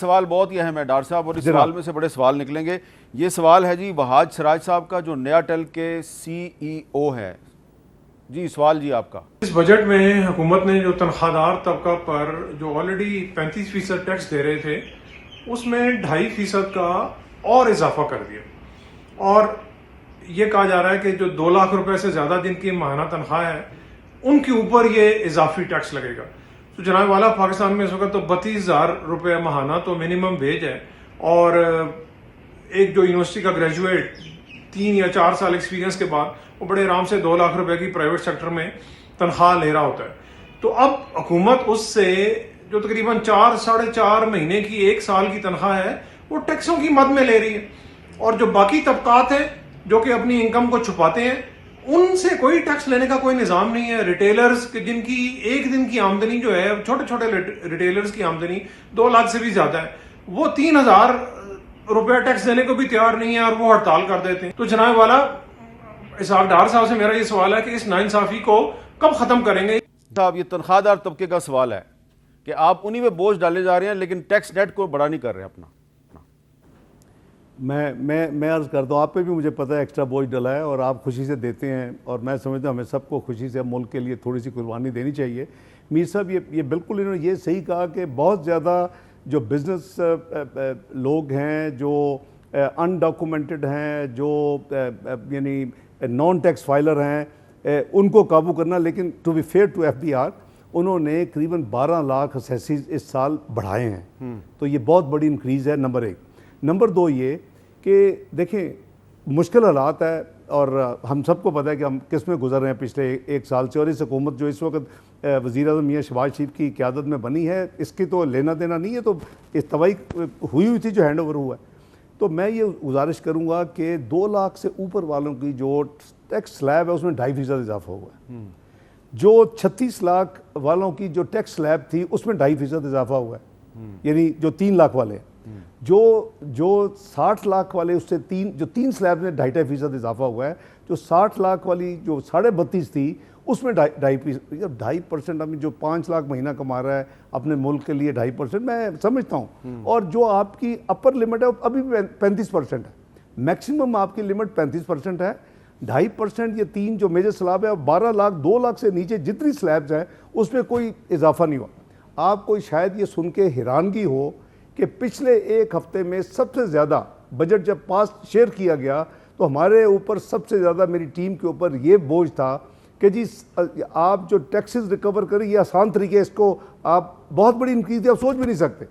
सवाल बहुत ही अहम है डॉक्टर साहब, और इस सवाल में से बड़े सवाल निकलेंगे। ये सवाल है जी वहाज सिराज साहब का, जो नया टेल के CEO है। जी सवाल जी आपका। इस बजट में हुकूमत ने जो तनख्वाहदार तबका पर जो ऑलरेडी 35% टैक्स दे रहे थे, उसमें 2.5% का और इजाफा कर दिया, और ये कहा जा रहा है कि जो 2 लाख रुपए से ज़्यादा जिनकी माहाना तनख्वाह है उनके ऊपर ये इजाफी टैक्स लगेगा। तो जनाब वाला पाकिस्तान में इस वक्त तो 32,000 रुपये माहाना तो मिनिमम वेज है, और एक जो यूनिवर्सिटी का ग्रेजुएट 3 या 4 साल एक्सपीरियंस के बाद वो बड़े आराम से 2 लाख रुपए की प्राइवेट सेक्टर में तनख्वाह ले रहा होता है। तो अब हुकूमत उससे जो तकरीबन 4 साढ़े 4 महीने की 1 साल की तनख्वाह है वो टैक्सों की मद में ले रही है, और जो बाकी तबकात हैं जो कि अपनी इनकम को छुपाते हैं उनसे कोई टैक्स लेने का कोई निज़ाम नहीं है। रिटेलर्स जिनकी एक दिन की आमदनी जो है, छोटे छोटे रिटेलर्स की आमदनी 2 लाख से भी ज़्यादा है, वो 3,000 रुपया टैक्स देने को भी तैयार नहीं है और वो हड़ताल कर देते हैं। तो जनाब वाला इसहाक डार साहब से मेरा ये सवाल है कि इस नाइंसाफी को कब ख़त्म करेंगे? साहब ये तनख्वाहदार तबके का सवाल है कि आप उन्हीं में बोझ डाले जा रहे हैं, लेकिन टैक्स नेट को बड़ा नहीं कर रहे अपना। मैं अर्ज़ करता हूँ, आप पे भी मुझे पता है एक्स्ट्रा बोझ डला है और आप खुशी से देते हैं, और मैं समझता हूँ हमें सबको खुशी से मुल्क के लिए थोड़ी सी कुर्बानी देनी चाहिए। मीर साहब ये बिल्कुल इन्होंने ये सही कहा कि बहुत ज़्यादा जो बिज़नेस लोग हैं, जो अनडॉक्यूमेंटेड हैं, जो यानी नॉन टैक्स फाइलर हैं, उनको काबू करना। लेकिन to be fair to FBR, उन्होंने करीबन 12 लाख असेसीज इस साल बढ़ाए हैं, तो ये बहुत बड़ी इंक्रीज़ है, नंबर 1। नंबर 2 ये कि देखें मुश्किल हालात है, और हम सबको पता है कि हम किस में गुजर रहे हैं पिछले 1 साल से, और इस हुकूमत जो इस वक्त वज़ीर-ए-आज़म मियां शहबाज शरीफ की क़यादत में बनी है, इसकी तो लेना देना नहीं है, तो इस तबाही हुई थी जो हैंड ओवर हुआ है। तो मैं ये गुजारिश करूँगा कि 2 लाख से ऊपर वालों की जो टैक्स स्लैब है उसमें 2.5% इजाफा हुआ है। जो 36 लाख वालों की जो टैक्स स्लैब थी उसमें 2.5% इजाफा हुआ है, यानी जो 3 लाख वाले, जो 60 लाख वाले उससे 3 स्लैब में 2.5% इजाफा हुआ है। जो 60 लाख वाली जो 32.5 थी उसमें 2.5%, अभी जो 5 लाख महीना कमा रहा है अपने मुल्क के लिए 2.5% मैं समझता हूँ। और जो आपकी अपर लिमिट है अभी भी 35% है, मैक्सिमम आपकी लिमिट 35% है। 2.5% ये 3 जो मेजर स्लैब है, 12 लाख 2 लाख से नीचे जितनी स्लैब्स हैं उसमें कोई इजाफा नहीं हुआ। आपको शायद ये सुन के हैरानगी हो कि पिछले 1 हफ्ते में सबसे ज़्यादा बजट जब पास शेयर किया गया तो हमारे ऊपर सबसे ज़्यादा, मेरी टीम के ऊपर ये बोझ था कि जी आप जो टैक्सेस रिकवर करें ये आसान तरीके, इसको आप बहुत बड़ी इंक्रीज आप सोच भी नहीं सकते।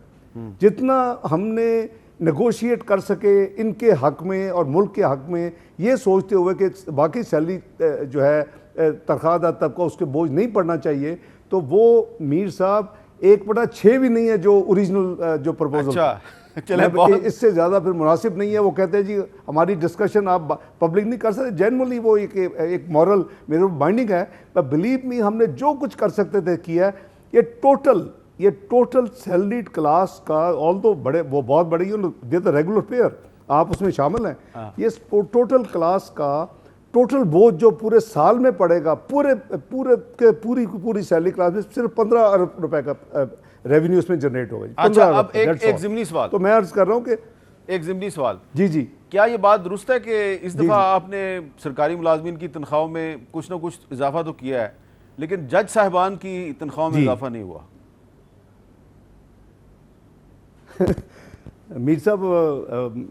जितना हमने नेगोशिएट कर सके इनके हक़ में और मुल्क के हक़ में, ये सोचते हुए कि बाकी सैलरी जो है तनख्वाहदार तबका उसके बोझ नहीं पड़ना चाहिए, तो वो मीर साहब 1/6 भी नहीं है जो ओरिजिनल जो प्रपोजल। अच्छा, चले इससे ज़्यादा फिर मुनासिब नहीं है। वो कहते हैं जी हमारी डिस्कशन आप पब्लिक नहीं कर सकते, जेनरली वो एक मॉरल मेरे ऊपर बाइंडिंग है, पर बिलीव मी हमने जो कुछ कर सकते थे किया। ये टोटल सैलरीड क्लास का, ऑल तो बड़े वो बहुत बड़े दे द रेगुलर पेयर, आप उसमें शामिल हैं। ये टोटल क्लास का टोटल बोझ जो पूरे साल में पड़ेगा, पूरी सैलरी क्लास में सिर्फ 15 अरब रुपए का रेवेन्यू उसमें जनरेट होगा। अच्छा, अब एक ज़िमनी सवाल, तो मैं अर्ज कर रहा हूँ कि एक ज़िमनी सवाल, जी क्या ये बात दुरुस्त है कि इस दफ़ा आपने सरकारी मुलाजमीन की तनख्वाहों में कुछ ना कुछ इजाफा तो किया है, लेकिन जज साहिबान की तनख्वाहों में इजाफा नहीं हुआ? मीर साहब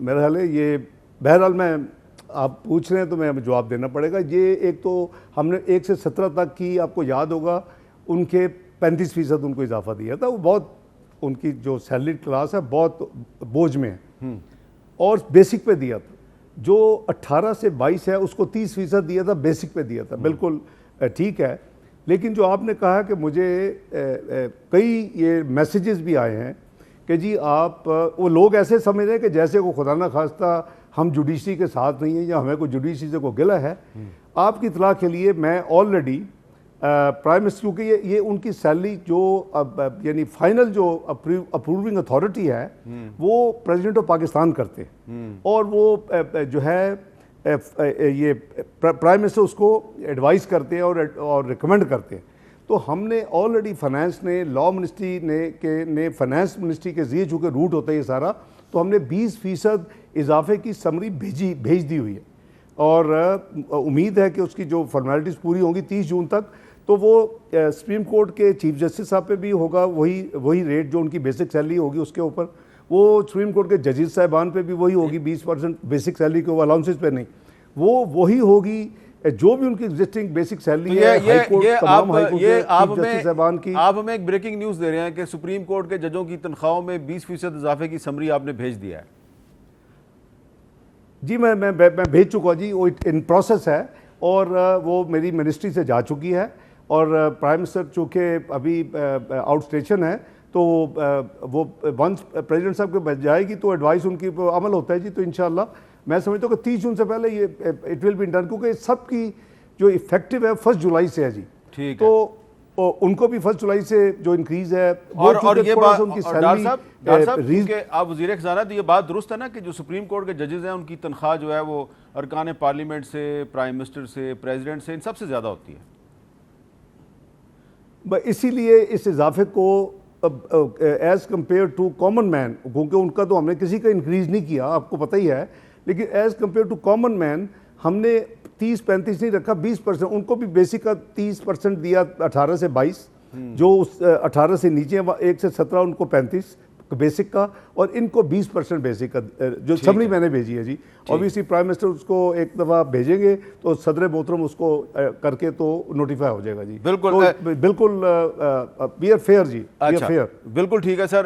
मेरा ख्याल है ये, बहरहाल मैं आप पूछ रहे हैं तो मैं जवाब देना पड़ेगा। ये एक तो हमने 1 से 17 तक की, आपको याद होगा, उनके 35% उनको इजाफा दिया था। वो बहुत, उनकी जो सैलरी क्लास है बहुत बोझ में है, और बेसिक पे दिया था। जो 18 से 22 है उसको 30% दिया था, बेसिक पे दिया था, बिल्कुल ठीक है। लेकिन जो आपने कहा कि मुझे कई ये मैसेजेस भी आए हैं कि जी आप, वो लोग ऐसे समझ रहे हैं कि जैसे को खुदा ना खास्ता हम जुडिशरी के साथ नहीं है या हमें कोई जुडिशरी से को गिला है। आपकी इत्तला के लिए मैं ऑलरेडी प्राइम मिनिस्टर, क्योंकि ये उनकी सैलरी जो अब यानी फाइनल जो अप्रूविंग अथॉरिटी है वो प्रेसिडेंट ऑफ पाकिस्तान करते हैं, और वो जो है ये प्राइम मिनिस्टर उसको एडवाइस करते हैं और रिकमेंड करते हैं। तो हमने ऑलरेडी फाइनेंस ने, लॉ मिनिस्ट्री ने फाइनेंस मिनिस्ट्री के जरिए चूँकि रूट होता है ये सारा, तो हमने 20% इजाफे की समरी भेज दी हुई है और उम्मीद है कि उसकी जो फॉर्मेलिटीज़ पूरी होंगी 30 जून तक, तो वो सुप्रीम कोर्ट के चीफ जस्टिस साहब पे भी होगा वही रेट जो उनकी बेसिक सैलरी होगी उसके ऊपर, वो सुप्रीम कोर्ट के जजेस साहिबान पे भी वही होगी 20% बेसिक सैलरी के, वो अलाउंसेस पे नहीं, वो वही होगी जो भी उनकी एग्जिस्टिंग बेसिक सैलरी है। आप हमें एक ब्रेकिंग न्यूज़ दे रहे हैं कि सुप्रीम कोर्ट के जजों की तनख्वाहों में 20% इजाफे की समरी आपने भेज दिया है। जी मैं भेज चुका जी, वो इन प्रोसेस है और वो मेरी मिनिस्ट्री से जा चुकी है और प्राइम मिनिस्टर चूँकि अभी आउट स्टेशन है तो वो वंस प्रेसिडेंट साहब के जाएगी तो एडवाइस उनकी अमल होता है जी। तो इंशाल्लाह मैं समझता हूँ कि 30 जून से पहले ये इट विल बी डन, क्योंकि सबकी जो इफेक्टिव है 1 जुलाई से है जी। ठीक तो उनको भी 1 जुलाई से जो इंक्रीज है और ये बात उनकी डॉक्टर साहब क्योंकि आप वज़ीर ख़ज़ाना, तो ये बात दुरुस्त है ना कि जो सुप्रीम कोर्ट के जजेस हैं उनकी तनख्वाह जो है वो अरकान पार्लियामेंट से, प्राइम मिनिस्टर से, प्रेसिडेंट से, इन सबसे ज़्यादा होती है। इसीलिए इस इजाफे को as compared to common man, क्योंकि उनका तो हमने किसी का इंक्रीज़ नहीं किया, आपको पता ही है, लेकिन as compared to common man हमने 30-35 नहीं रखा, 20%। उनको भी बेसिक का 30% दिया 18 से 22, जो उस 18 से नीचे 1 से 17 उनको 35 बेसिक का, और इनको 20% बेसिक का जो समरी मैंने भेजी है जी। ऑब्वियसली प्राइम मिनिस्टर उसको एक दफ़ा भेजेंगे तो सदर मोहतरम उसको करके तो नोटिफाई हो जाएगा जी। बिल्कुल बिल्कुल वी आर फेयर जी, वी आर फेयर। बिल्कुल ठीक है सर।